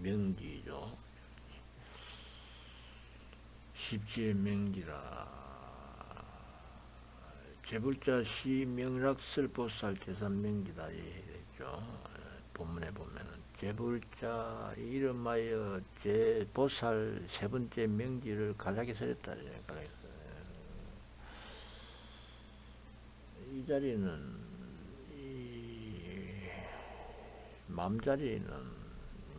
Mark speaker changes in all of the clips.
Speaker 1: 명기죠. 십지의 명기라. 제불자 시 명락설 보살 제삼명기다 이랬죠. 본문에 보면은 제불자 이름하여 제 보살 세 번째 명기를 가작에 설했다. 이 자리는 이 마음자리는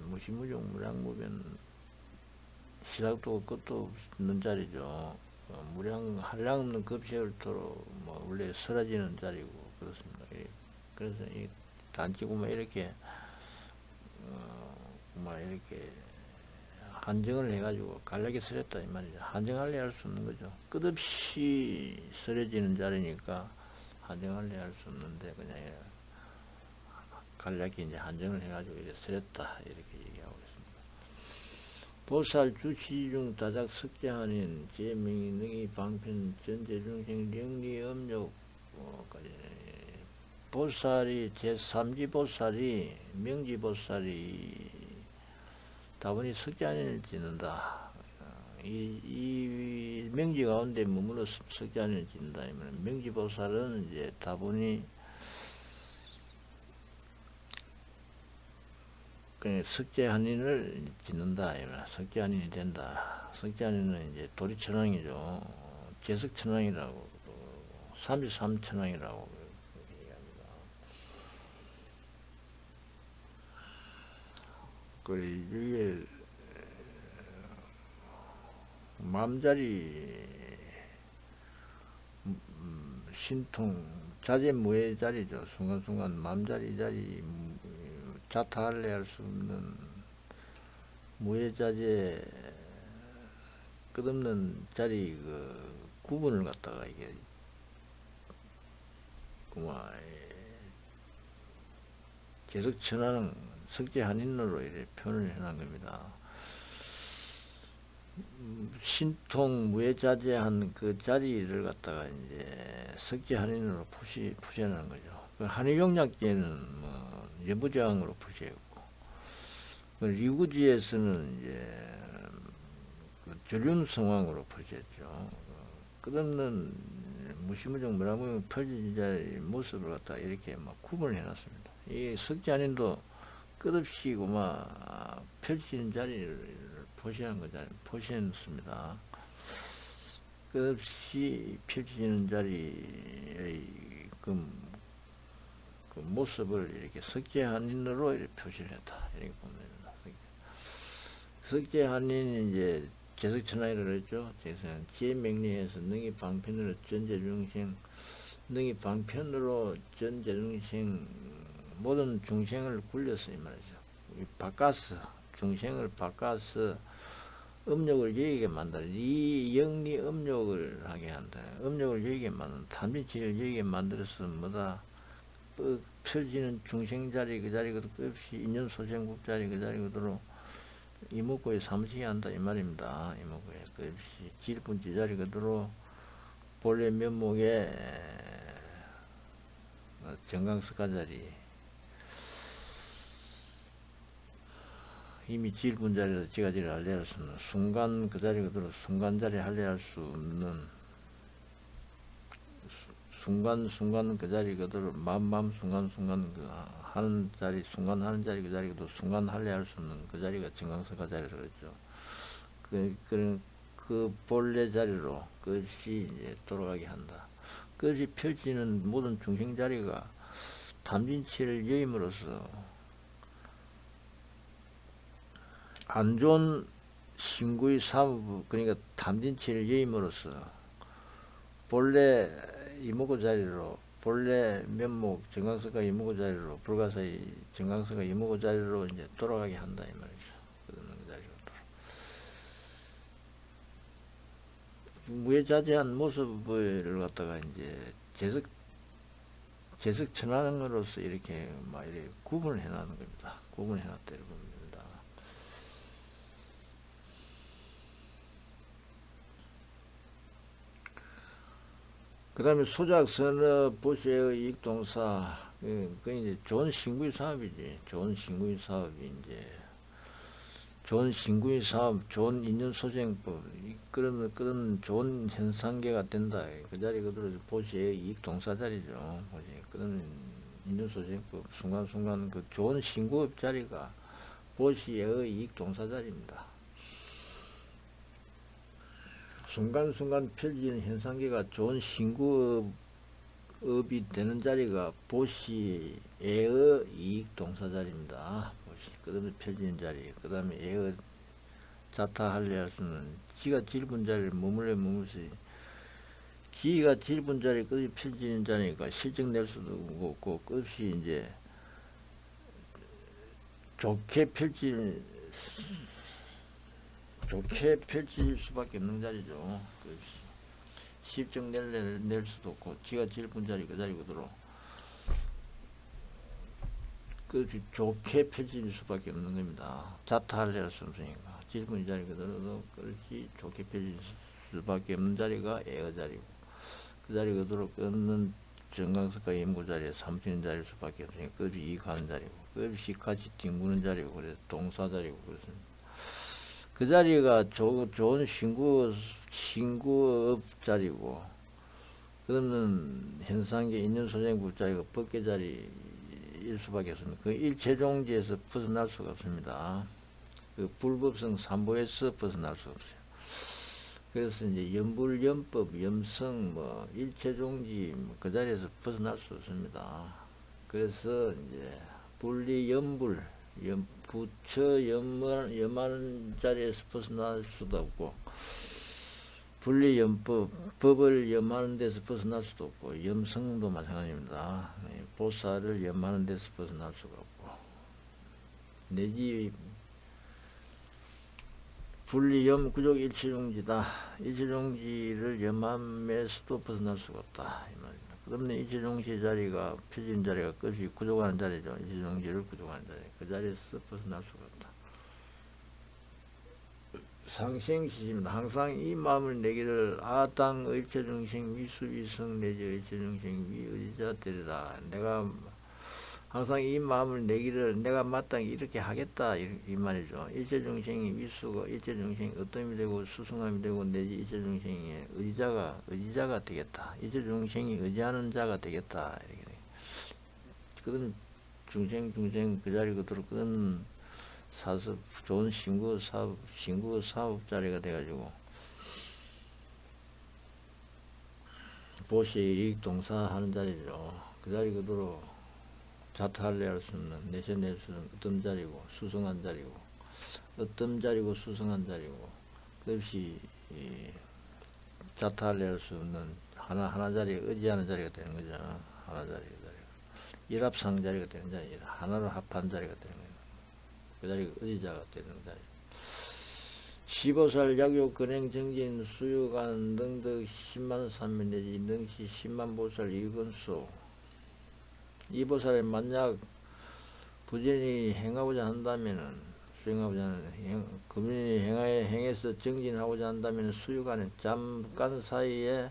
Speaker 1: 무시무종 무량무변 시작도 끝도 없는 자리죠. 무량 한량 없는 급세월토로 뭐 원래 사라지는 자리고 그렇습니다. 그래서 이 단지고 뭐 이렇게 뭐 이렇게 한정을 해가지고 간략히 설했다 이 말이죠. 한정할래 할 수 없는 거죠. 끝없이 설해지는 자리니까 한정할래 할 수 없는데 그냥 간략히 이제 한정을 해가지고 이렇게 설했다 이렇게 얘기하고 있습니다. 보살 주시중 다작 석자한인 제명이 능이 방편 전제중생 영리엄욕 보살이 제3지 보살이 명지보살이 다분히 석자한인을 짓는다. 이 명지 가운데 머물러 석자한인을 짓는다. 명지보살은 이제 다분히 석재한인을 짓는다. 석재한인이 된다. 석재한인은 이제 도리천왕이죠. 제석천왕이라고, 33천왕이라고 얘기합니다. 그래, 이게, 마음자리, 신통, 자제무의 자리죠. 순간순간 마음자리 자리, 자타할래 할 수 없는 무해자재 끝없는 자리 그 구분을 갖다가 이게 그만 계속 전하는 석재한인으로 이렇게 표현을 해놓은 겁니다. 신통 무해자재한 그 자리를 갖다가 이제 석재한인으로 표시하는 거죠. 그 한의용약계는 뭐 여부장으로 표시했고, 그 리구지에서는 이제 그 전륜성왕으로 표시했죠. 끝없는 무시무정 무량무용 펼쳐진 자의 모습을 갖다 이렇게 막 구분을 해놨습니다. 이 석재한인도 끝없이 막 펼치는 자리를 표시한 거잖아요. 표시했습니다. 끝없이 펼치는 자리의 그 모습을 이렇게 석재한인으로 이렇게 표시를 했다. 이렇게 보면 됩니다. 석재한인이 이제 제석천하이라고 했죠. 지혜명리에서 능히 방편으로 전제중생, 능히 방편으로 전제중생, 모든 중생을 굴려서 이 말이죠. 바꿔서, 중생을 바꿔서 음욕을 여기게 만들어. 이 영리 음욕을 하게 한다. 음욕을 여기게 만든다. 탐진치를 여기게 만들어서 뭐다. 펼치는 중생자리 그 자리 끝없이 인연소생국 자리 그 자리 그대로 이목구에 사무치게 한다 이 말입니다. 이목구에 끝없이 질분지 자리 그대로 본래 면목에 정강석가 자리 이미 질분 자리에서 지가지를 할래 할 수 없는 순간 그 자리 그대로 순간 자리 할래 할 수 없는 순간 그 자리 그대로 마음 순간 그 하는 자리 순간 하는 자리 그 자리 그대로 순간 할래 할 수 없는 그 자리가 정강석가 자리라고 그랬죠. 그 본래 자리로 그것이 이제 돌아가게 한다. 그것이 펼치는 모든 중생 자리가 탐진치를 여임으로써 안 좋은 신구의 사무 그러니까 탐진치를 여임으로써 본래 이목구 자리로 본래 면목 정강석가 이목구 자리로 불가사의 정강석가 이목구 자리로 이제 돌아가게 한다 이 말이죠. 그 자리로 무해자재한 모습을 갖다가 이제 제석천왕으로서 이렇게 막 이렇게 구분을 해놨는 겁니다. 구분을 해놨다 이렇게 보면 됩니다. 그 다음에 소작, 선업, 보시의 이익동사, 그 이제 좋은 신구의 사업이지. 좋은 신구의 사업이 이제 좋은 신구의 사업, 좋은 인연소생법, 그런 좋은 현상계가 된다. 그 자리 그대로 보시의 이익 동사 자리죠. 보시 그런 인연소생법, 순간순간 그 좋은 신구업 자리가 보시의 이익 동사 자리입니다. 순간순간 펼치는 현상계가 좋은 신구업이 되는 자리가 보시의 이익 동사 자리입니다. 보시 그다음에 펼치는 자리, 그 다음에 에의 자타할례하수는 지가 질분 자리를 머물러서 지가 질분 자리 끝이 펼치는 자리니까 실적 낼 수도 없고 끝이 이제 좋게 펼칠 수밖에 없는 자리죠. 실적 낼 수도 없고 지가 질분 자리 그 자리 그대로 끝이 좋게 펼칠 수밖에 없는 겁니다. 자타할례할 수 없으니까 질분 자리 그대로 끝이 좋게 펼칠 수밖에 없는 자리가 에어 자리고 그 자리 그대로 끊는 정강석과 임구 자리에 삼치는 자리일 수밖에 없으니까 끝이 이익하는 자리고 끝이 같이 뒹구는 자리고 그래서 동사 자리고 그렇습니다. 그 자리가 좋은 신구업 자리고 그러면 현상계 인연소생법 자리가 법계 자리일 수밖에 없습니다. 그 일체종지에서 벗어날 수가 없습니다. 그 불법성 삼보에서 벗어날 수 없어요. 그래서 이제 염불염법, 염성, 일체종지 그 자리에서 벗어날 수 없습니다. 그래서 이제 분리염불, 부처 염하는 자리에서 벗어날 수도 없고 분리염법, 법을 염하는 데서 벗어날 수도 없고 염성도 마찬가지입니다. 보살을 염하는 데서 벗어날 수가 없고 내지 분리염 구족 일체종지다. 일체종지를 염함에서도 벗어날 수가 없다. 이 말입니다. 그러면 일체종지 자리가 펴진 자리가 끝이 구족하는 자리죠. 일체종지를 구족하는 자리. 그 자리에서 벗어날 수가 없다. 상생시입니다. 항상 이 마음을 내기를 아땅 일체중생 위수위성 내지 일체중생 위의자 되리라. 내가 항상 이 마음을 내기를 내가 마땅히 이렇게 하겠다 이 말이죠. 일체중생이 위수가 일체중생이 어떠함이 되고 수승함이 되고 내지 일체중생의 의지자가 되겠다. 일체중생이 의지하는 자가 되겠다. 이렇게 그런 중생 그 자리 그대로 그런 사업 좋은 신구 사업 자리가 돼가지고 보시의 이익 동사 하는 자리죠. 그 자리 그대로 자타할례할 수 없는 내셔낼 수 없는 어떤 자리고 수승한 자리고 어떤 자리고 수승한 자리고 그것이 자타할례할 수 없는 하나 자리에 의지하는 자리가 되는 거죠. 하나 자리가 일합상 자리가 되는 자리 하나로 합한 자리가 되는 거예요. 그 자리가 의지자가 되는 자리. 15살 약욕 근행 정진 수유관 등등 10만 3면 내지 능시 10만 보살 이근수 이 보살에 만약 부전히 행하고자 한다면은 수행하고자 하는 금연히 행해서 정진하고자 한다면 수유관에 잠깐 사이에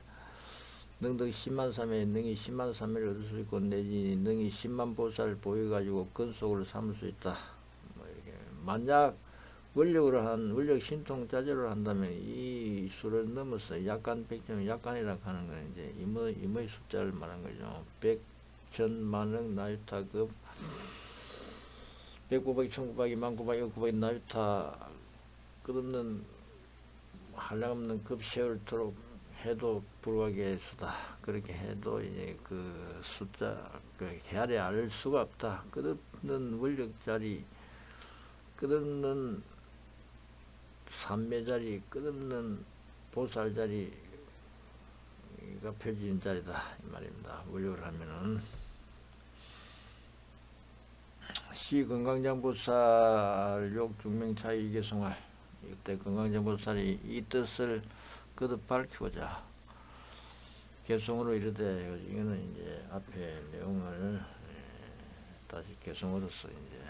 Speaker 1: 능덕 10만 3회 능이 10만 3회를 얻을 수 있고 내지 능이 10만 보살 보여가지고 근속을 삼을 수 있다. 이렇게 만약 원력 신통자제를 한다면 이 수를 넘어서 약간 백점 약간이라고 하는 건 이제 임의 숫자를 말한 거죠. 100, 1000, 만억, 나유타급 100, 900, 1900, 1900, 900 나유타 끝없는 한량없는 급세월토록 해도 불가하게 수다. 그렇게 해도 이제 그 숫자 그 헤아려 알 수가 없다. 끝없는 원력자리, 끝없는 삼매자리, 끝없는 보살자리가 펼쳐진 자리다 이 말입니다. 원력을 하면은 시 건강장보살 욕중명차이 이계송할 이때 건강장보살이 이 뜻을 거듭 밝히고자 개송으로 이르되 이거는 이제 앞에 내용을 다시 개송으로서 이제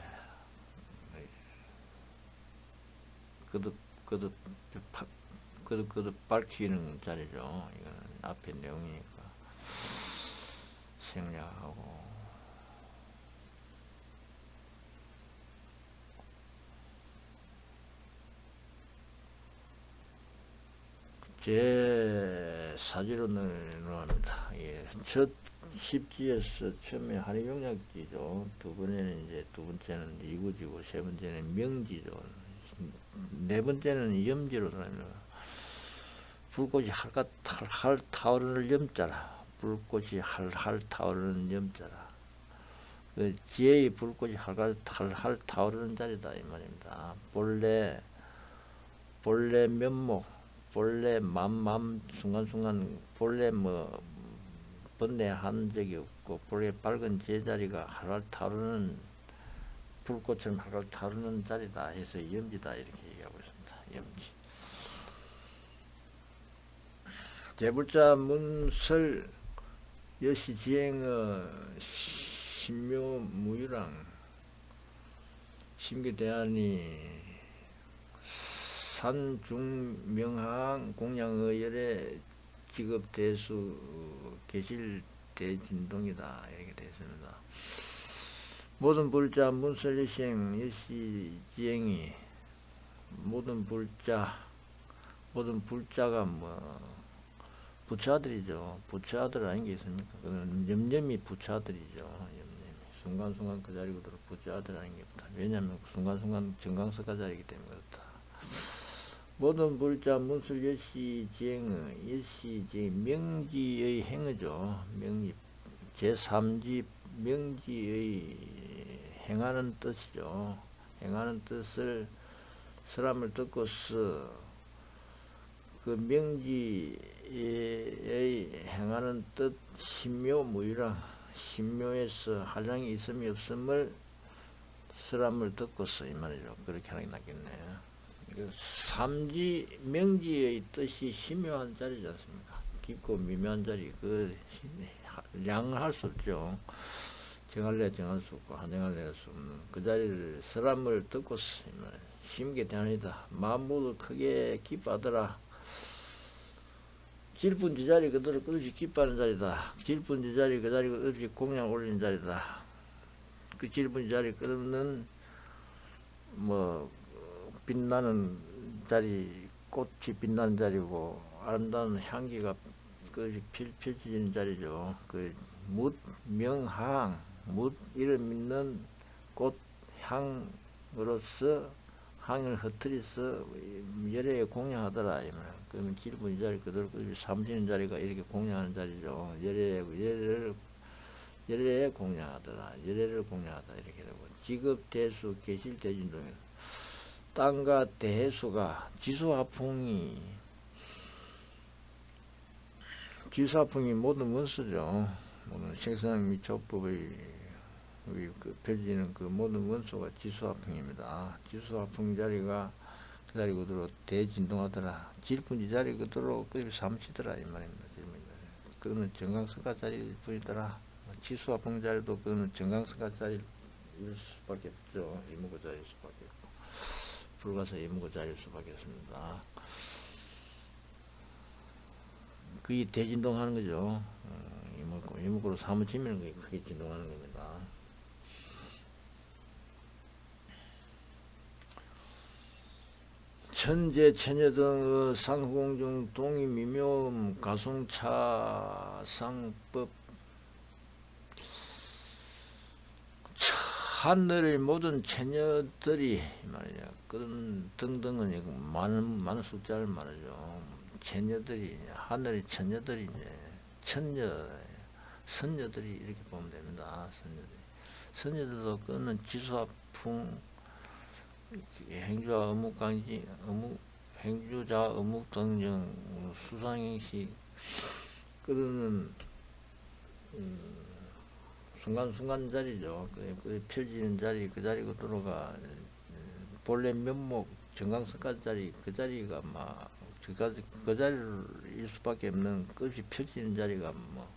Speaker 1: 거듭 밝히는 자리죠. 이거는 앞에 내용이니까 생략하고 제 사지로 넘어갑니다. 예, 첫 10지에서 처음에 한의병약지죠. 두 번째는 이구지고, 세 번째는 명지죠. 네 번째는 염지로 들어갑니다. 불꽃이 할할 타오르는 염자라. 불꽃이 할할 타오르는 염자라. 그 지혜의 불꽃이 할할 타오르는 자리다 이 말입니다. 본래 면목, 본래 맘 순간순간 본래 뭐 번뇌한 적이 없고 본래 밝은 제자리가 할할 타오르는 불꽃처럼 할할 타오르는 자리다 해서 염지다 이렇게 얘기하고 있습니다. 염지. 제불자 문설 여시지행의 신묘무유랑 심기대안이 산중명항 공양의열의 직업대수 계실 대진동이다 이렇게 되어 있습니다. 모든 불자 문설여시행 여시지행이 모든 불자가 뭐 부처아들이죠. 부처아들 아닌 게 있습니까? 그건 염염이 부처아들이죠. 염염이 순간순간 그 자리고 들어 부처아들 아닌 게 없다. 왜냐하면 순간순간 정강석가 자리이기 때문에 그렇다. 모든 불자 문술 여시지행의 명지의 행의죠. 명지 제3지 명지의 행하는 뜻이죠. 행하는 뜻을 사람을 듣고서 그 명지의 행하는 뜻 신묘무유랑 신묘에서 한량이 있음이 없음을 사람을 듣고서 이 말이죠. 그렇게 하는 게 낫겠네요. 삼지 명지의 뜻이 심묘한 자리지 않습니까? 깊고 미묘한 자리, 그 양할 수 없죠. 정할래 정할 수 없고 한정할래 할 수 없는 그 자리를 사람을 듣고서 심게 대하니다. 마음 모두 크게 기뻐하더라. 질분 지 자리 그대로 끝없이 기뻐하는 자리다. 질분 지 자리 그 자리 끝없이 공양 올리는 자리다. 그 질분 지 자리 끝없는 뭐 빛나는 자리, 꽃이 빛나는 자리고 아름다운 향기가 그 펼쳐지는 자리죠. 그 묻명항, 이름 있는 꽃 향으로서 항을 흩트려서 열애에 공양하더라. 그러면 질분 이 자리 그대로 삼지는 자리가 이렇게 공양하는 자리죠. 열애에 공양하더라. 열애를 공양하다 이렇게 되고 직업 대수 계실 대진동에 땅과 대해수가 지수화풍이 모든 원수죠. 모든 생산 및 조법의 그 펼치는 그 모든 원수가 지수화풍입니다. 지수화풍 자리가 그 자리 그대로 대진동하더라. 질분지 자리 그대로 끝이 삼치더라 이 말입니다. 그거는 정강석가 자리일 뿐이더라. 지수화풍 자리도 그거는 정강석가 자리일 수밖에 없죠. 이무고 자리일 수밖에 없고. 불가서 이무고 자릴 수밖에 없습니다. 그게 대진동하는 거죠. 이무고로 사무치면 그게 크게 진동하는 겁니다. 천재 천여 등의 상후공 중 동이 미묘음 가송차 상법 하늘의 모든 처녀들이 말이야. 그런 등등은 많은 숫자를 말하죠. 처녀들이 하늘의 처녀들이 선녀들이 이렇게 보면 됩니다. 선녀들도 그는 지수화풍 행주와 어묵강지 행주자 어묵 등등 수상행시 그는 순간순간 자리죠. 그 펼치는 자리, 그 자리 그대로가 본래 면목 정강석가 자리, 그 자리가 그 자리일 수밖에 없는 끝이 펼치는 자리가 뭐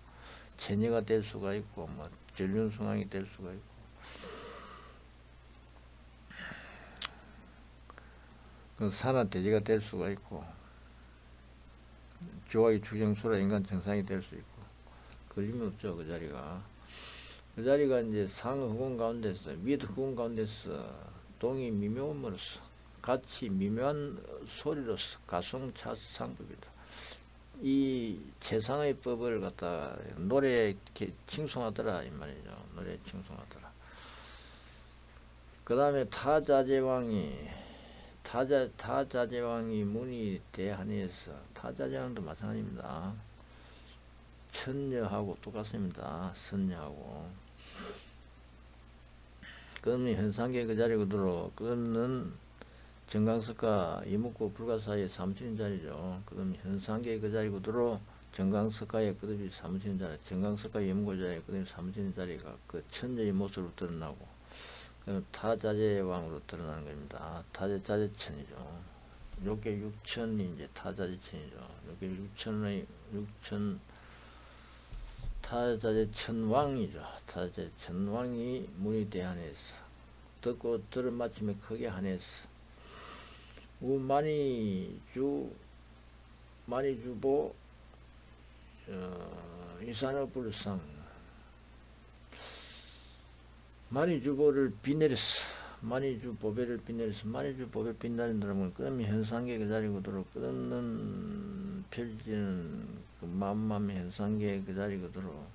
Speaker 1: 체녀가 될 수가 있고 뭐 전륜승왕이 될 수가 있고 그 산하대지가 될 수가 있고 조화의 주정수라 인간 정상이 될 수 있고 걸림이 없죠. 그 자리가. 그 자리가 이제 상허공 가운데서 밑허공 가운데서 동이 미묘함으로써 같이 미묘한 소리로서 가성차 상법이다. 이 최상의 법을 갖다 노래 칭송하더라 이 말이죠. 노래 칭송하더라. 그 다음에 타자제왕이 문이 대한해서 타자제왕도 마찬가지입니다. 천녀하고 똑같습니다. 선녀하고. 그러면 현상계 그 자리고 들어. 그거는 정강석가 이목구 불가 사이에 사무치는 자리죠. 그럼 현상계 그 자리고 들어. 정강석가의 끝없이 사무치는 자리, 정강석가 이목구 자리에 끝없이 사무치는 자리가 그 천녀의 모습으로 드러나고, 그럼 타자제왕으로 드러나는 겁니다. 타자제천이죠. 요게 육천이 이제 타자제천이죠. 요게 육천 타자제천왕이죠. 타자제천왕이 문이 대한해서 듣고 들은 마침에 크게 한해서 만이주보 이산업불상 만이주보를 비내렸어. 만이주보배를 비내렸어. 만이주보배 빛나는 사람은 끝없이 현상계 그 자리고 들어 끝없는 펼치는 그 만맘 현상계 그 자리고 들어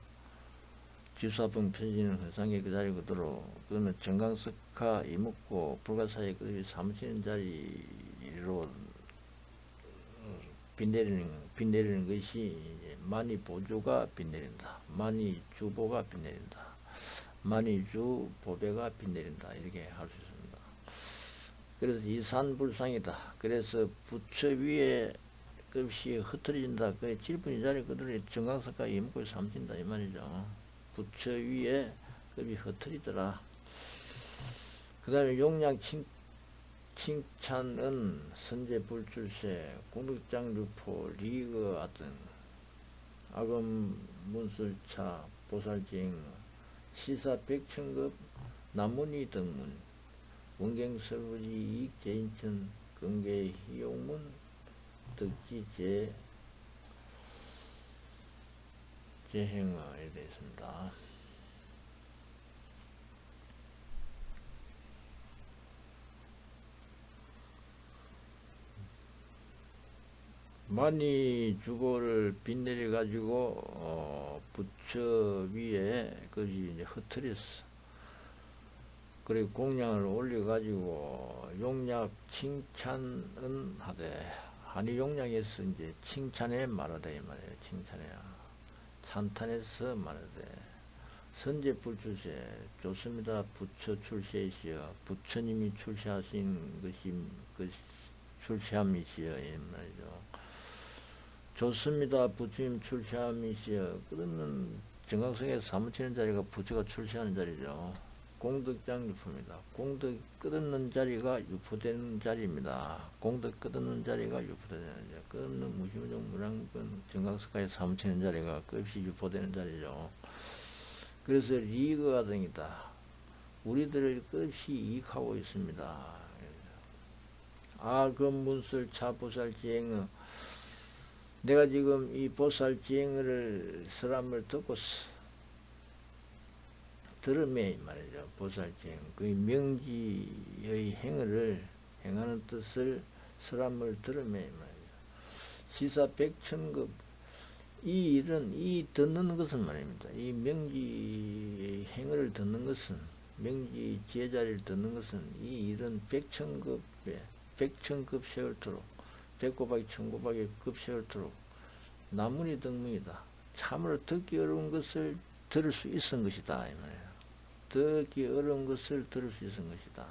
Speaker 1: 지수화풍 펼치는 현상계 그 자리고 들어 그러면 정강석화 이목고 불가 사이에 그 사무치는 자리로 빛내리는 것이 이제 만이보주가 빛내린다. 만이주보가 빛내린다. 만이주 보배가 빛내린다. 이렇게 할 수 있습니다. 그래서 이산불상이다. 그래서 부처 위에 끝이 흩어진다. 그 질분이 자리 그대로 정강석과 이목구에 삼진다. 이 말이죠. 부처 위에 끝이 흩어지더라. 그 다음에 용량 칭찬은 선제 불출세 공덕장 류포 리그 아등 아금 문술차 보살징 시사 백천급 남문이 등문 원경설부지 이익제인천 근계 희용문 덕지제 제행하에 되었습니다. 만이 주보를 빛내려 가지고 부처 위에 그것이 이제 흩어졌어. 그리고 공양을 올려 가지고 용약 칭찬은 하되 한이 용량에서 이제 칭찬에 말하다 이 말이에요. 칭찬해야 찬탄에서 말하되 선제 불출세 좋습니다. 부처 출세이시여 부처님이 출세하신 것이 그 출세함이시여 이 말이죠. 좋습니다. 부처님 출세함이시여. 그러면 정강석에서 사무치는 자리가 부처가 출세하는 자리죠. 공덕장 유포입니다. 공덕 끝없는 자리가 유포되는 자리입니다. 공덕 끝없는 자리가 유포되는 자리죠. 끝없는 무심정 무량근 정강석가에 사무치는 자리가 끝없이 유포되는 자리죠. 그래서 리그가 등이다. 우리들을 끝없이 이익하고 있습니다. 아금문술 차보살지행의 내가 지금 이 보살지행을 사람을 듣고 들음에 말이죠. 보살지행 그 명지의 행하는 뜻을 사람을 들음에 말이죠. 시사 백천급 이 일은 이 듣는 것은 말입니다. 이 명지의 행을 듣는 것은 명지 제자리를 듣는 것은 이 일은 백천급 세월토록 백고박이 천고박이 급세월토록 나무니 등문이다. 참으로 듣기 어려운 것을 들을 수 있은 것이다. 이 말이에요. 듣기 어려운 것을 들을 수 있은 것이다.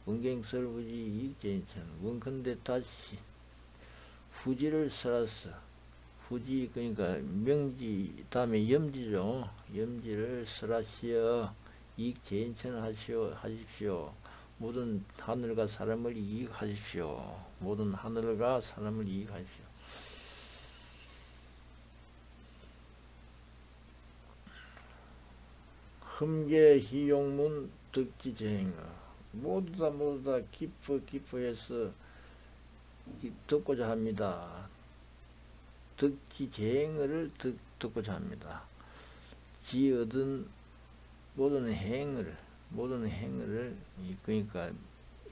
Speaker 1: 원경설부지 이익제인천 원컨대 다시 후지를 설하서 후지 그러니까 명지 다음에 염지죠. 염지를 설하시어 이익제인천 하십시오. 모든 하늘과 사람을 이익하십시오. 모든 하늘과 사람을 이익하십시오. 흠계 희용문 덕지제행어 모두 다 기뻐해서 듣고자 합니다. 덕지제행어를 듣고자 합니다. 지 얻은 모든 행을 그러니까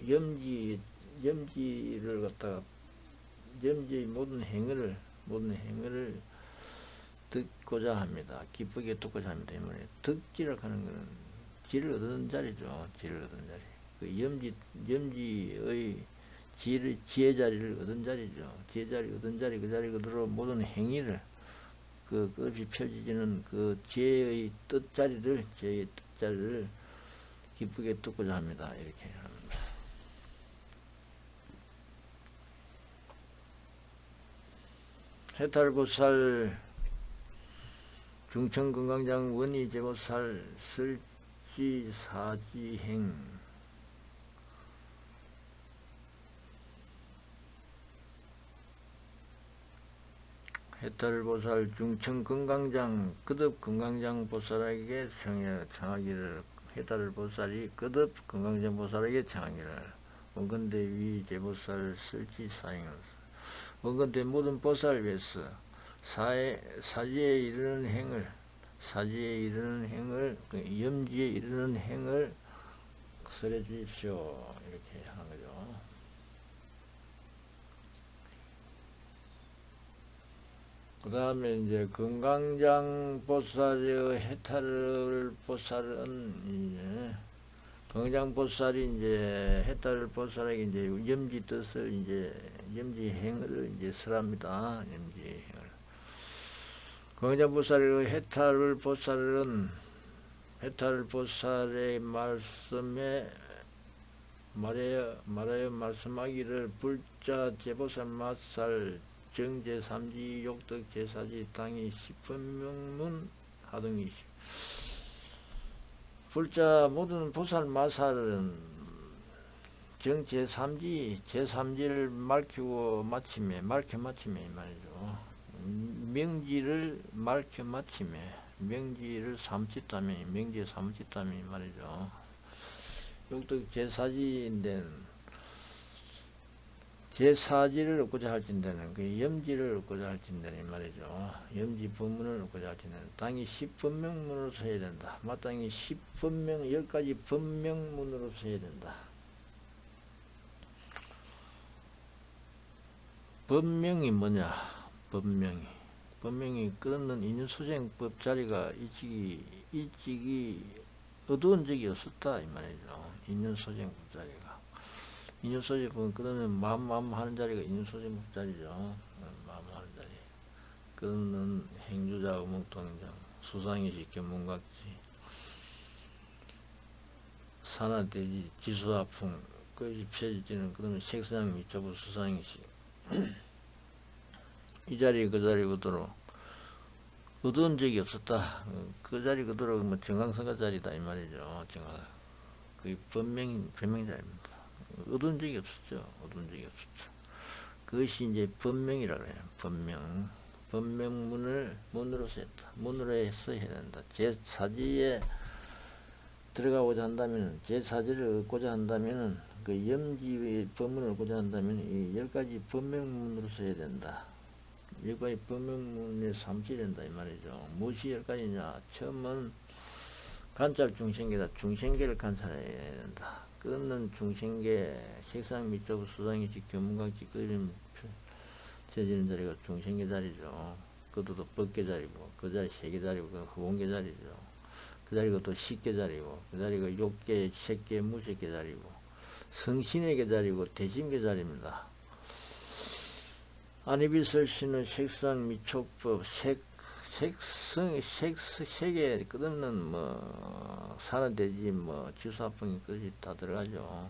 Speaker 1: 염지를 갖다가 염지의 모든 행을 모든 행위를 듣고자 합니다. 기쁘게 듣고자 합니다. 이 말이에요. 듣기라고 하는 것은 지를 얻는 자리죠. 지를 얻는 자리. 그 염지의 지혜 자리를 얻은 자리죠. 지혜 자리 얻은 자리, 그 자리 그대로 모든 행위를 그 끝이 펴지는 그 지혜의 뜻자리를 기쁘게 듣고자 합니다. 이렇게 합니다. 해탈보살, 중천건강장 원의제보살, 설지사지행, 해탈보살, 중천건강장, 거듭건강장 보살에게 청하기를, 해탈보살이 거듭건강장 보살에게 청하기를, 원건대위 제보살 설지사행을, 원건대 모든 보살 위해서 사지에 이르는 행을, 사지에 이르는 행을, 염지에 이르는 행을 설해 주십시오. 이렇게 하는 거죠. 그 다음에 이제 건강장 보살의 해탈 보살은 이제 건강장 보살이 이제 해탈 보살에게 이제 염지 뜻을 이제 염지 행을 이제 설합니다. 염지 행을. 건강장 보살의 해탈 보살은 해탈 보살의 말씀에 말하여 말씀하기를 불자 제보살 마살 정제 삼지 욕덕 제사지 당이 십분명문 하등이시. 불자 모든 보살 마살은 정제 삼지 제3지를 밝혀 마침에 이 말이죠. 명지를 밝혀 마침에 명지를 삼짓다며 명지에 삼짓다며 이 말이죠. 욕덕 제사지인데 제4지를 얻고자 할진대는 그 염지를 얻고자 할진대는 이 말이죠. 염지 법문을 얻고자 할진대는 당이 10법명문으로 써야 된다. 마땅히 10법명 10가지 법명문으로 써야 된다. 법명이 뭐냐? 법명이 끊는 인연소생법 자리가 일찍이 어두운 적이 없었다 이 말이죠. 인연소생법 자리가. 인연소재법은 끊으면 마음 하는 자리가 인연소재법 자리죠. 마음 하는 자리. 끊는 행주자 의목동정 수상의식 견문각지 산하대지 지수아풍 끝이 펴지지는 그러면 색상 미처부 수상의식 이 자리 그 자리 그대로 얻은 적이 없었다. 그 자리 그대로 뭐 정강성가 자리다 이 말이죠. 그 변명 자리입니다. 얻은 적이 없었죠. 그것이 이제 법명이라고 해요. 법명문을 문으로서 했다. 문으로 해서 해야 된다. 제4지에 들어가고자 한다면, 제4지를 얻고자 한다면, 그 염지 법문을 얻고자 한다면, 이 10가지 법명문으로서 해야 된다. 10가지 법명문에 삼지해야 된다. 이 말이죠. 무엇이 10가지냐? 처음은 관찰 중생계다. 중생계를 관찰해야 된다. 끊는 중생계, 색상 밑적 수상이식 교문각지 끓이는 펴지는 자리가 중생계 자리죠. 그것도 법계 자리고, 그 자리 세계 자리고, 그 후원계 자리죠. 그 자리가 또 식계 자리고, 그 자리가 욕계, 색계, 무색계 자리고, 성신의 자리고, 대신계 자리입니다. 안입이설시는 색상 미촉법, 색에 끝없는 뭐 산화돼지 뭐 지수화풍이 끝이 다 들어가죠.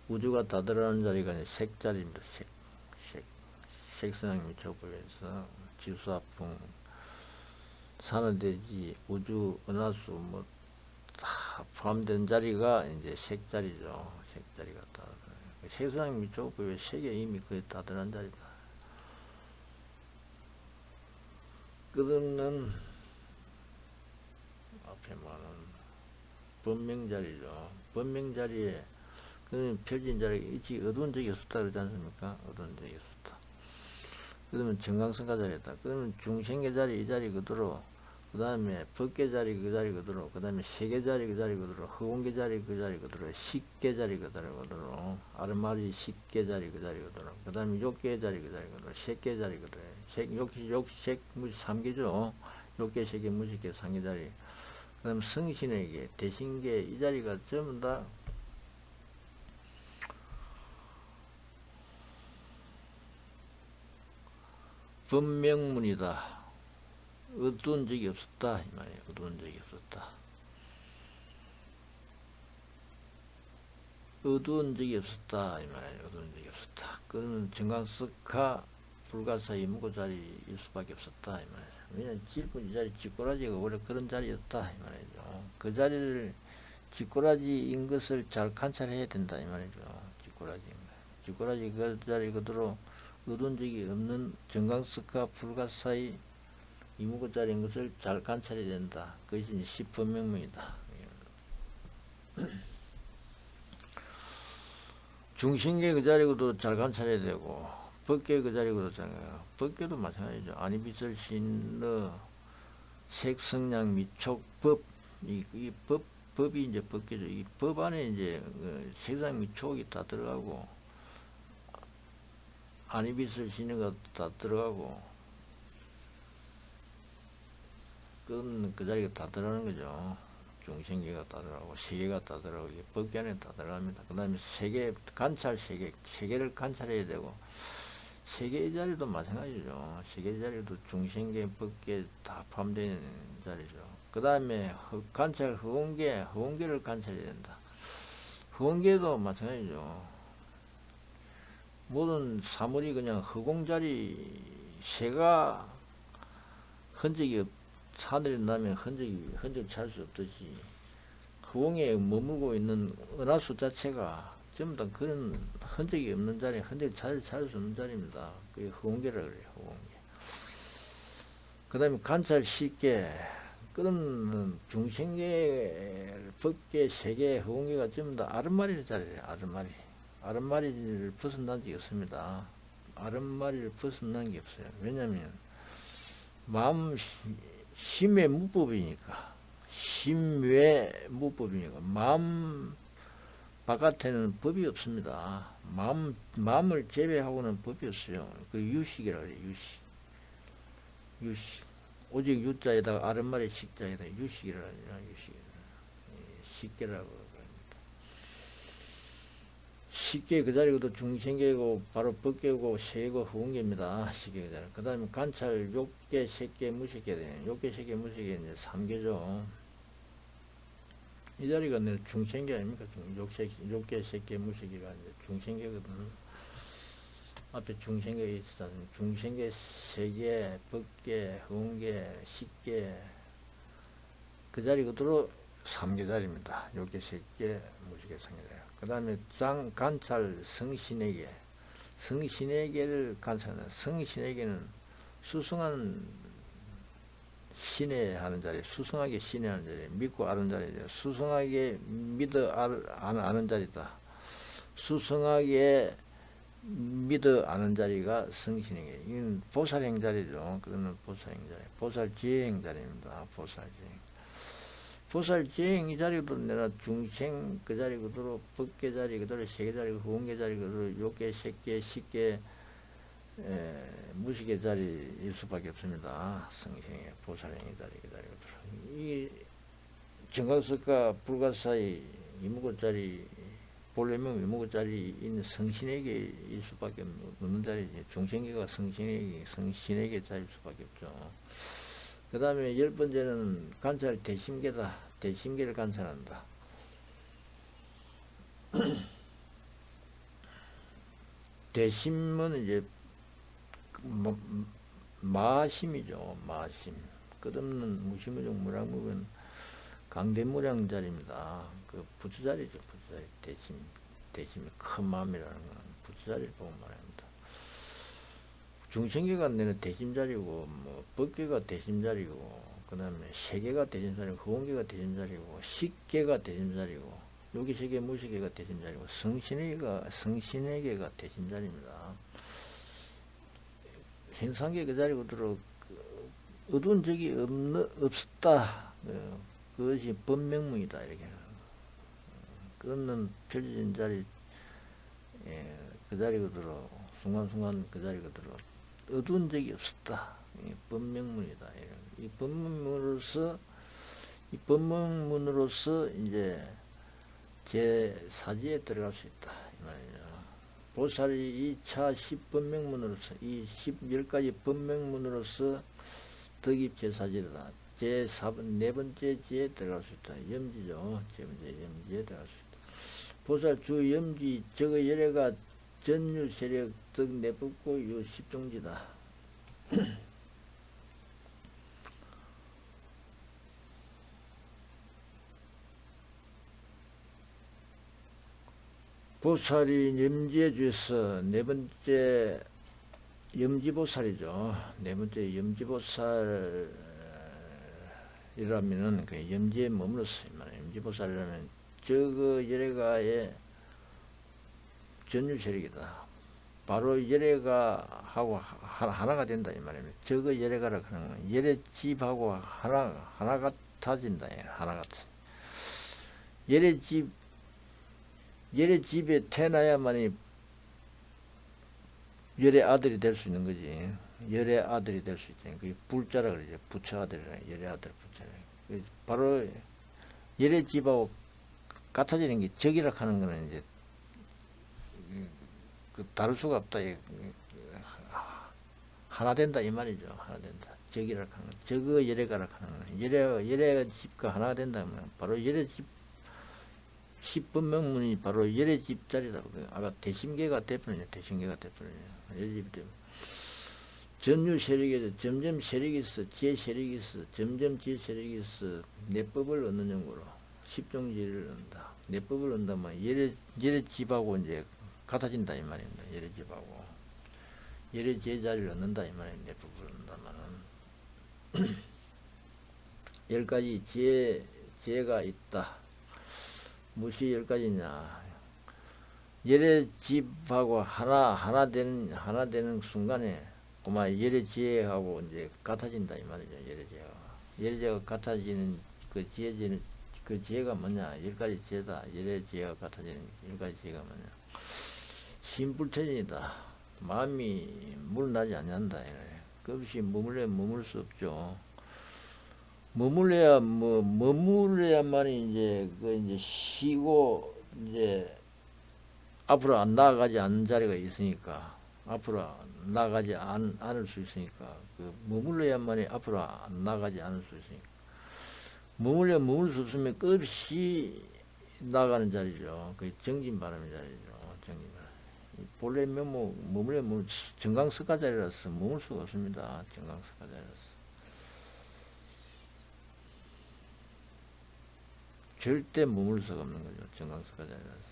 Speaker 1: 우주가 다 들어가는 자리가 이제 색자리입니다. 색상 미촉법에서 지수화풍, 산화돼지, 우주, 은하수 뭐 다 포함된 자리가 이제 색자리죠. 색자리가 다 색상 미촉법에 색에 이미 거의 다 들어간 자리다. 끝없는 앞에 말하는 법명자리죠. 법명자리에 그러면 펴진 자리가 일찍 어두운 적이 없었다 그러지 않습니까? 어두운 적이 없었다. 그러면 정강성가 자리다. 그러면 중생계 자리 이 자리 그대로 그 다음에 법계 자리 그 자리 그대로, 그 다음에 세계 자리 그 자리 그대로, 허공계 자리 그 자리 그대로, 식계 자리 그 자리 그대로, 아르마리 식계 자리 그 자리 그대로, 그 다음에 욕계 자리 그 자리 그대로, 색계 자리 그대로, 색, 무식, 삼계죠. 욕계, 색계, 무식계, 상계 자리. 그 다음에 성신에게, 대신계, 이 자리가 전부 다 법명문이다. 어두운 적이 없었다. 이 말이에요. 어두운 적이 없었다. 어두운 적이 없었다. 이 말이에요. 어두운 적이 없었다. 그러면 정강석하 불가사의 무고자리일 수밖에 없었다. 이 말이에요. 왜냐하면 이 자리 쥐꼬라지가 원래 그런 자리였다. 이 말이죠. 그 자리를 쥐꼬라지인 것을 잘 관찰해야 된다. 이 말이죠. 쥐꼬라지 그 자리 그대로 어두운 적이 없는 정강석하 불가사의 이무고자리인 것을 잘 관찰해야 된다. 그것이 이제 십법명문이다. 중심계 그 자리고도 잘 관찰해야 되고, 법계 그 자리고도 잘, 법계도 마찬가지죠. 아니비설 신너 색성량 미촉 법, 법이 이제 법계죠. 이 법 안에 이제 색상 미촉이 다 들어가고, 아니비설 신너가 다 들어가고, 그 자리가 다 들어가는 거죠. 중생계가 다 들어가고, 세계가 다 들어가고, 법계 안에 다 들어갑니다. 그 다음에 세계, 세계를 관찰해야 되고, 세계의 자리도 마찬가지죠. 세계의 자리도 중생계, 법계 다 포함되는 자리죠. 그 다음에 허공계를 관찰해야 된다. 허공계도 마찬가지죠. 모든 사물이 그냥 허공자리, 새가 흔적이 하늘에 나면 흔적 찾을 수 없듯이 허공에 머물고 있는 은하수 자체가 전부 다 그런 흔적이 없는 자리, 흔적 찾을 수 없는 자리입니다. 그게 허공계라 그래요. 허공계. 그 다음에 관찰 쉽게 그런 중생계, 법계, 세계, 허공계가 전부 다 아른마리 자리예요. 아른마리를 벗어난 적이 없습니다. 아른마리를 벗어난 게 없어요. 왜냐하면 마음 심의 무법이니까, 심외 무법이니까 마음 바깥에는 법이 없습니다. 마음을 제외하고는 법이 없어요. 그 유식이라 그래요. 유식. 오직 유자에다가 아랫말에 식자에다 유식이라 그래요. 식계라고 합니다. 식계 그 자리도 중생계고 바로 법계고 세계고 허공계입니다. 식계 그 자리. 그 다음에 관찰 욕계, 색계, 무색계 되네. 욕계, 색계, 무색계 이제 3계죠. 이 자리가 내 중생계 아닙니까? 욕계, 색계, 무색계가 이제 중생계거든. 앞에 중생계가 있었다. 중생계, 세계, 법계, 허공계, 식계 그 자리 그대로 3계 자리입니다. 욕계, 색계, 무색계, 상계 자리. 그 다음에 관찰 성신에게, 성신에게를 관찰한다. 성신에게는 수승한 신뢰하는 자리, 수승하게 신뢰하는 자리, 믿고 아는 자리죠. 수승하게 믿어 아는 자리다. 수승하게 믿어 아는 자리가 성신에게. 이건 보살행 자리죠. 그거는 보살행 자리, 보살지행 자리입니다. 보살지행 이 자리 그대로 내가 중생 그 자리 그대로, 법계 자리 그대로, 세계 자리, 허공계 자리 그대로, 욕계, 색계, 식계, 무식의 자리일 수밖에 없습니다. 성생의 보살행의 자리 그 자리 그대로. 이 정강석과 불가사의 이무고 자리, 본래명 이무고 자리 있는 성신에게일 수밖에 없는 자리지. 중생계가 성신에게 자리일 수밖에 없죠. 그 다음에 10번째는 관찰 대심계다. 대심계를 관찰한다. 대심은 이제 마심이죠. 마심. 끝없는 무심무종 무량무변 강대무량 자리입니다. 그 부처자리죠. 부처자리. 대심이 큰 마음이라는 건 부처자리를 보고 말합니다. 중생계가 내는 대심자리고, 뭐 법계가 대심자리고, 그 다음에 세계가 대심자리고, 허공계가 대심자리고, 식계가 대심자리고, 요기세계, 무세계가 대심자리고, 성신에게가 대심자리입니다. 현상계 그 자리고 들어 어두운 적이 없었다. 그것이 법명문이다. 이렇게. 끊는 펼쳐진 자리, 그 자리 그대로, 순간순간 그 자리 그대로 어두운 적이 없었다. 법명문이다. 이 법문으로서 이제 제 사지에 들어갈 수 있다. 이 말이죠. 보살이 2차 10법명문으로서, 이 10가지 법명문으로서 덕입 제사지다. 네 번째 지에 들어갈 수 있다. 염지죠. 세 번째 염지에 들어갈 수 있다. 보살 주 염지 저거 열애가 전유 세력 덕 내법고 요 10종지다. 보살이 염지에 주에서 네 번째 염지보살이죠. 네 번째 염지보살이라면은 그 염지에 머물렀어요. 염지보살이라면 저거 열애가의 전유 세력이다. 바로 열애가 하고 하나가 된다 이 말입니다. 저거 열애가라 그러는 거예요. 열애집하고 하나 같아진다. 하나 같아. 열애집에 태어나야만이 열애 아들이 될 수 있는 거지. 열애 아들이 될 수 있지. 그게 불자라 그러죠. 부처 아들이라. 열애 아들 부처라. 바로 열애 집하고 같아지는 게 적이라 하는 거는 이제 다를 수가 없다. 하나 된다 이 말이죠. 하나 된다. 적이라 하는 거. 적의 열애가라 하는 거. 열애 집과 하나가 된다면 바로 열애 집 10법명문이 바로 열애 집자리다. 아까 대심계가 돼버리네. 대심계가 돼버리네. 열애 집이 되면 전유 세력에서 점점 세력이 있어. 제 세력이 있어. 점점 제 세력이 있어. 내법을 얻는 용으로 10종지를 얻는다. 내법을 얻는다면 열애 집하고 이제 같아진다 이 말입니다. 열애 집하고 열애 제자리를 얻는다 이 말입니다. 내법을 얻는다면은 10가지 제가 있다. 무엇이 10가지냐? 열애 집하고 하나 되는 순간에 그만 열애 지혜하고 이제 같아진다 이 말이죠. 열애 지혜가 같아지는 그 지혜가 뭐냐? 10가지 지혜다. 열애 지혜가 같아지는 10가지 지혜가 뭐냐? 심불태진이다. 마음이 물나지 않는다. 그것이 머물 수 없죠. 머물러야만이 이제 쉬고 이제 앞으로 안 나아가지 않는 자리가 있으니까 앞으로 나아가지 않을 수 있으니까 머물러야만이 앞으로 안 나아가지 않을 수 있으니까 머물 수 없으면 끝없이 나가는 자리죠. 그 정진바람의 자리죠. 정진바람. 본래 머물면 정강석가 자리라서 머물 수가 없습니다. 정강석가 자리라서. 절대 머물 수가 없는 거죠. 정강석가 자리라서.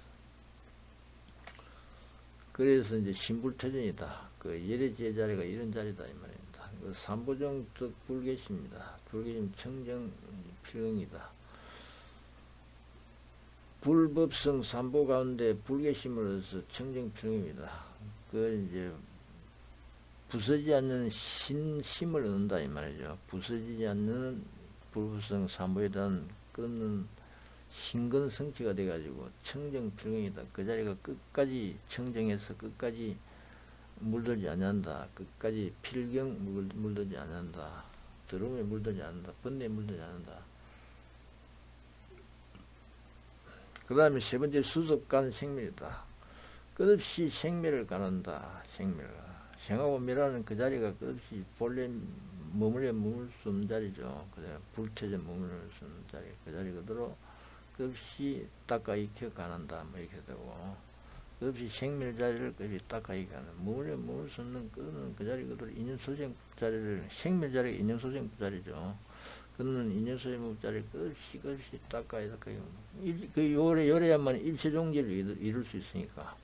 Speaker 1: 그래서 이제 신불태전이다. 그 열애 제자리가 이런 자리다 이 말입니다. 삼보정 득 불계심이다. 불계심 청정 필경이다. 불법성 삼보 가운데 불계심으로서 청정 필경입니다. 그 이제 부서지지 않는 신심을 얻는다 이 말이죠. 부서지지 않는 불법성 삼보에 대한 끊는 신근 성취가 돼가지고 청정 필경이다. 그 자리가 끝까지 청정해서 끝까지 물들지 않는다. 끝까지 필경 물들지 않는다. 더러움에 물들지 않는다. 번뇌에 물들지 않는다. 그 다음에 세 번째 수습간 생멸이다. 끝없이 생멸을 가는다. 생하고 멸하는 그 자리가 끝없이 본래 머물 수 없는 자리죠. 그다음에 불태져 머물 수 없는 자리. 그 자리 그대로 끝없이 닦아 익혀 가는다. 뭐 이렇게 되고 끝없이 생멸 자리를 끝없이 닦아 익혀 가는 머물 수 없는 그 자리 그대로 인연소생 자리를 생멸 자리가 인연소생 자리죠. 그는 인연소생 자리를 끝없이 닦아 그 요래야만 일체종지를 이룰 수 있으니까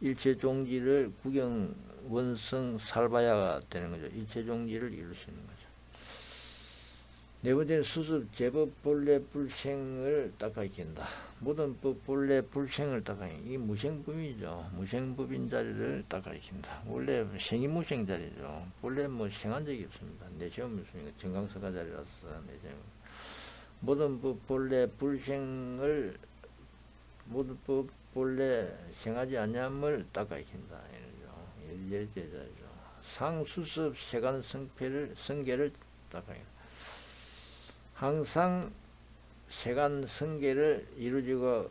Speaker 1: 일체종지를 구경 원성 살바야가 되는 거죠. 일체종지를 이룰 수 있는 거죠. 네 번째는 수습 제법 본래 불생을 닦아익힌다. 모든 법 본래 불생을 닦아익힌다. 이게 무생법이죠. 무생법인 자리를 닦아익힌다. 원래 생이 무생 자리죠. 본래 뭐 생한 적이 없습니다. 내시험 없습니까? 정강석가 자리라서 내시험. 모든 법 본래 불생을 모든 법 본래 생하지 않냐함을 닦아익힌다. 이러죠. 열제자죠. 상수습 세간 성계를 닦아익힌다. 항상 세간 성계를 이루어지고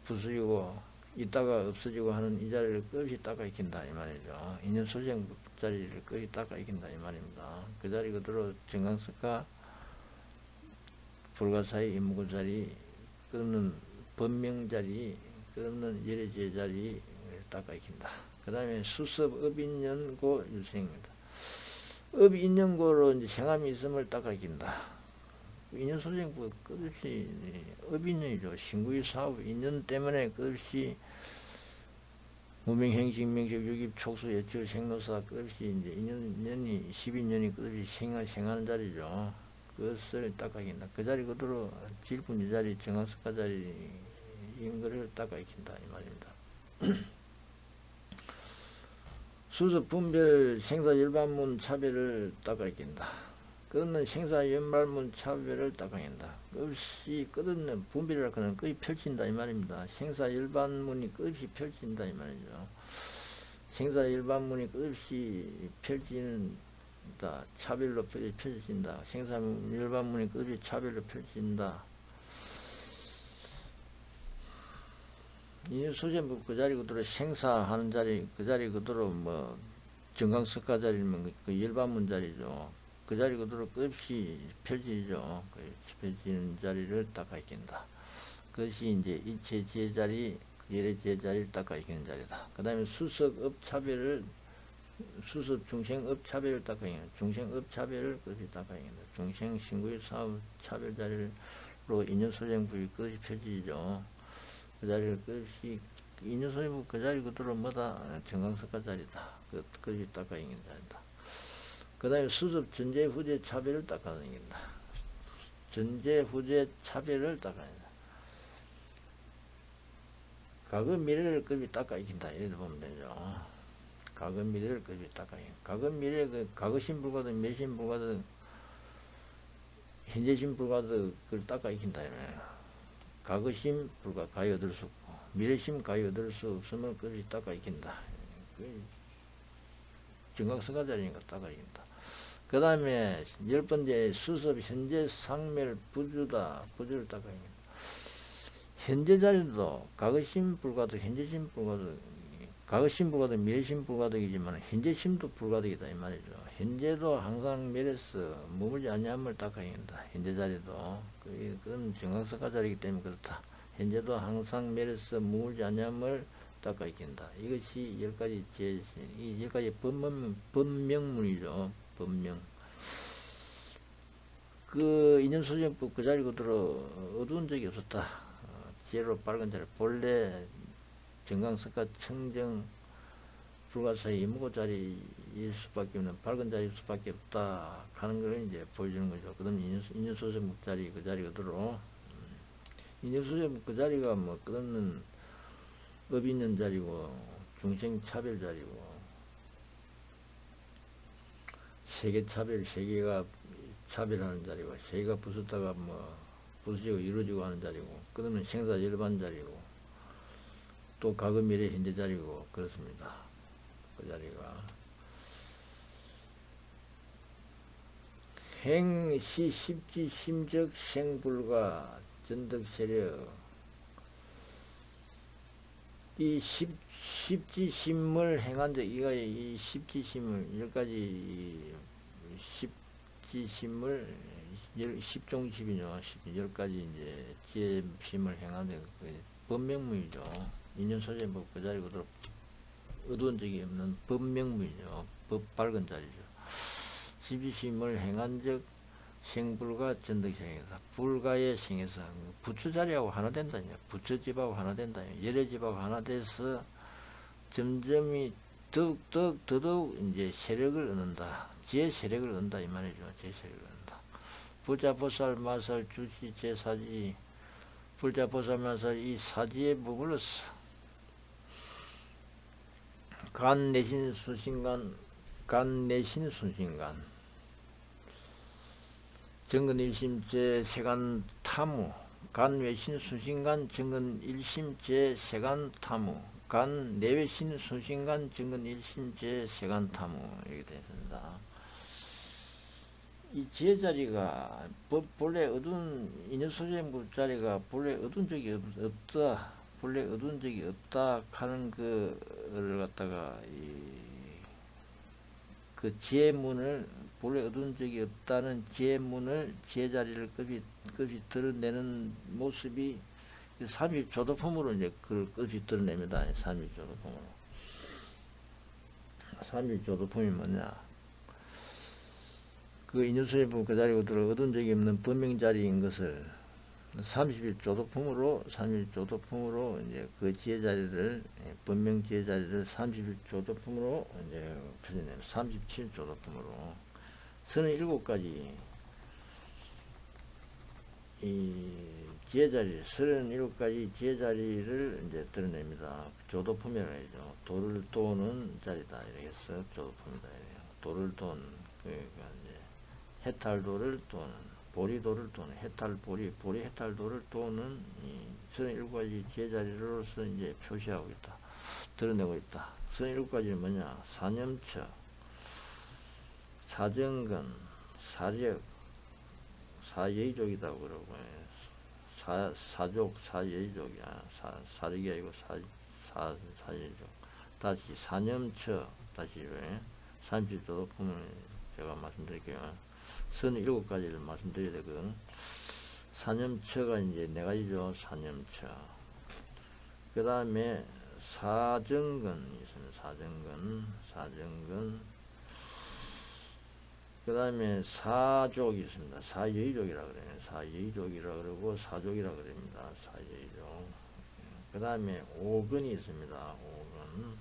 Speaker 1: 부수지고 있다가 없어지고 하는 이 자리를 끝없이 닦아익힌다 이 말이죠. 인연소생 자리를 끝없이 닦아익힌다 이 말입니다. 그 자리 그대로 정강석가 불가사의 임무구 자리 끝없는 법명자리 끝없는 예례제 자리 닦아익힌다. 그 다음에 수습 업인연고 유생입니다. 업인연고로 이제 생함이 있음을 닦아익힌다. 인연소생부 끝없이 업인연이죠. 신구의 사업 인연 때문에 끝없이 무명행식 명식 유깁 촉수 예초 생로사 끝없이 이제 인연이 12년이 끝없이 생하는 자리죠. 그것을 닦아익힌다. 그 자리 그대로 질분 이 자리 정학석가 자리인 것을 닦아익힌다 이 말입니다. 수습 분별 생사 일반문 차별을 닦아익힌다. 끝없는 생사 연발문 차별을 닦아낸다. 끝없이 끝없는 분별이라 그는 끝이 펼친다 이 말입니다. 생사 일반문이 끝없이 펼친다 이 말이죠. 생사 일반문이 끝없이 펼친다. 차별로 펼친다. 생사 일반문이 끝없이 차별로 펼친다. 이 소재부 그 자리 그대로 생사하는 자리 그 자리 그대로 뭐 정강석가 자리면 그 일반문 자리죠. 그 자리 그대로 끝없이 펼치죠. 그 펼치는 자리를 닦아익힌다. 그것이 이제 일체 제자리, 예례 제자리를 닦아익히는 자리다. 그 다음에 수석 업차별을 수습 중생 업차별을 닦아익힌다. 중생 업차별을 끝없이 닦아익힌다. 중생 신구의 사업 차별 자리로 인연소생부의 끝없이 펼치죠. 그 자리를 끝없이 인연소생부 그 자리 그대로 뭐다 정강석가 자리다. 끝없이 닦아익히는 자리다. 그 다음에 수습 전제 후제 차별을 닦아낸다. 전제 후제 차별을 닦아낸다. 과거 미래를 급이 닦아익힌다. 이렇게 보면 되죠. 과거 미래를 급이 닦아익힌다. 과거 미래 그 과거심 불가든 미래심 불가든 현재심 불가든 그걸 닦아익힌다. 과거심 불가 가히 얻을 수 없고 미래심 가히 얻을 수 없으면 그것이 닦아익힌다. 정각성가 자리니까 닦아익힌다. 그 다음에 10번째 수습 현재 상멸 부주다. 부주를 닦아익힌다. 현재 자리도 과거심 불가득 현재심 불가득 과거심 불가득 미래심 불가득이지만 현재심도 불가득이다 이 말이죠. 현재도 항상 멸에서 머물지 않냐함을 닦아익힌다. 현재 자리도 그건 정각석가 자리이기 때문에 그렇다. 현재도 항상 멸에서 머물지 않냐함을 닦아익힌다. 이것이 10가지 이 10가지 법명문이죠. 법명. 그 인연소생법 그 자리 그대로 어두운 적이 없었다. 제로 밝은 자리 본래 정강석가 청정 불가사의 이무고 자리일 수밖에 없는 밝은 자리일 수밖에 없다 하는 걸 이제 보여주는 거죠. 그 다음에 인연소생법 자리 그 자리 그대로 인연소생법 그 자리가 뭐 끝없는 업 있는 자리고 중생 차별 자리고 세계 차별 세계가 차별하는 자리고 세계가 부수다가 뭐 부수지고 이루어지고 하는 자리고 그러면 생사 일반 자리고 또 과거 미래 현재 자리고 그렇습니다. 그 자리가 행시 십지 심적 생불가 전득 세력 이 십지심을 행한 적 이거 이 십지심을 여기까지 십지심을 십종십이죠. 10가지 이제 지혜심을 행하는 법명문이죠. 인연소재법 그 자리 그대로 어두운 적이 없는 법명문이죠. 법 밝은 자리죠. 십지심을 행한 적 생불가 전득생에서 불가의 생에서 부처 자리하고 하나 된다냐. 부처집하고 하나 된다냐. 예례집하고 하나 돼서 점점이 더더욱 이제 세력을 얻는다. 제 세력을 얻는다 이 말이죠. 제 세력을 얻는다. 부자보살 마살 주시 제사지 불자보살 마살 이 사지에 머물렀어. 간 내신 수신간 간 내신 수신간 정근 일심제 세간 탐무 간 외신 수신간 정근 일심제 세간 탐무 간 내외신 수신간 정근 일심제 세간 탐무 이렇게 되습니다. 이 지혜자리가 본래 얻은 인연소재부 자리가 본래 얻은 적이 없다. 본래 얻은 적이 없다 하는 그를 갖다가 그 지혜문을 본래 얻은 적이 없다는 지혜문을 지혜자리를 급이 드러내는 모습이 삼일조도품으로 이제 그걸 급이 드러냅니다. 삼일조도품으로. 삼일조도품이 뭐냐? 그 인연소재부 그 자리에 얻은 적이 없는 번명자리인 것을 31조도품으로 이제 그 지혜자리를 번명 지혜자리를 31조도품으로 이제 표현해요. 37조도품으로 37가지 이 지혜자리 37가지 지혜자리를 이제 드러냅니다. 조도품이라고 하죠. 도를 도는 자리다 이렇게 해서 조도품이다 이래요. 도를 도는 그러니까 이제 해탈도를 도는 보리도를 도는 해탈보리 해탈도를 도는 이 37가지 지혜자리로서 이제 표시하고 있다. 드러내고 있다. 37가지는 뭐냐? 사념처, 사정근, 사력, 사예의족이다 그러고 사족, 사예의족이야. 사력이 아니고 사예의족. 다시 사념처, 다시 왜? 30조도품을 제가 말씀드릴게요. 37가지를 말씀드려야 되거든. 사념처가 이제 네 가지죠. 사념처. 그 다음에 사정근 있습니다. 사정근. 그 다음에 사족이 있습니다. 사예의족이라 그래요. 사예의족이라 그러고 사족이라 그럽니다. 사예의족. 그 다음에 오근이 있습니다. 오근.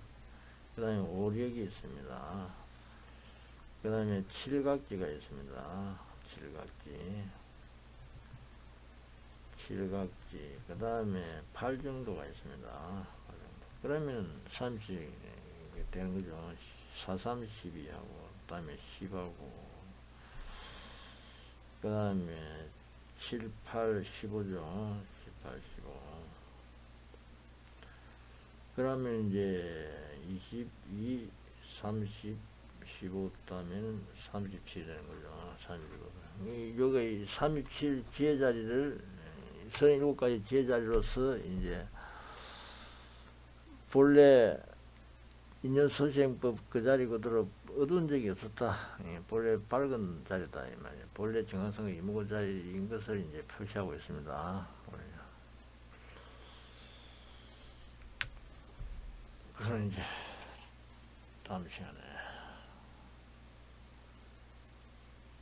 Speaker 1: 그 다음에 오력이 있습니다. 그 다음에 칠각지가 있습니다. 칠각지. 그 다음에 팔정도가 있습니다. 그러면 30 되는 거죠. 4, 3, 12하고, 그 다음에 10하고, 그 다음에 7, 8, 15죠. 18, 15. 그러면 이제 22, 30, 15 따면 37이 되는 거죠. 37. 여기 37 지혜자리를 37가지 지혜자리로서 이제 본래 인연소생법 그 자리 그대로 얻은 적이 없었다. 본래 밝은 자리다 이 말이에요. 본래 정황성의 이무고 자리인 것을 이제 표시하고 있습니다. 그건 이제 다음 시간에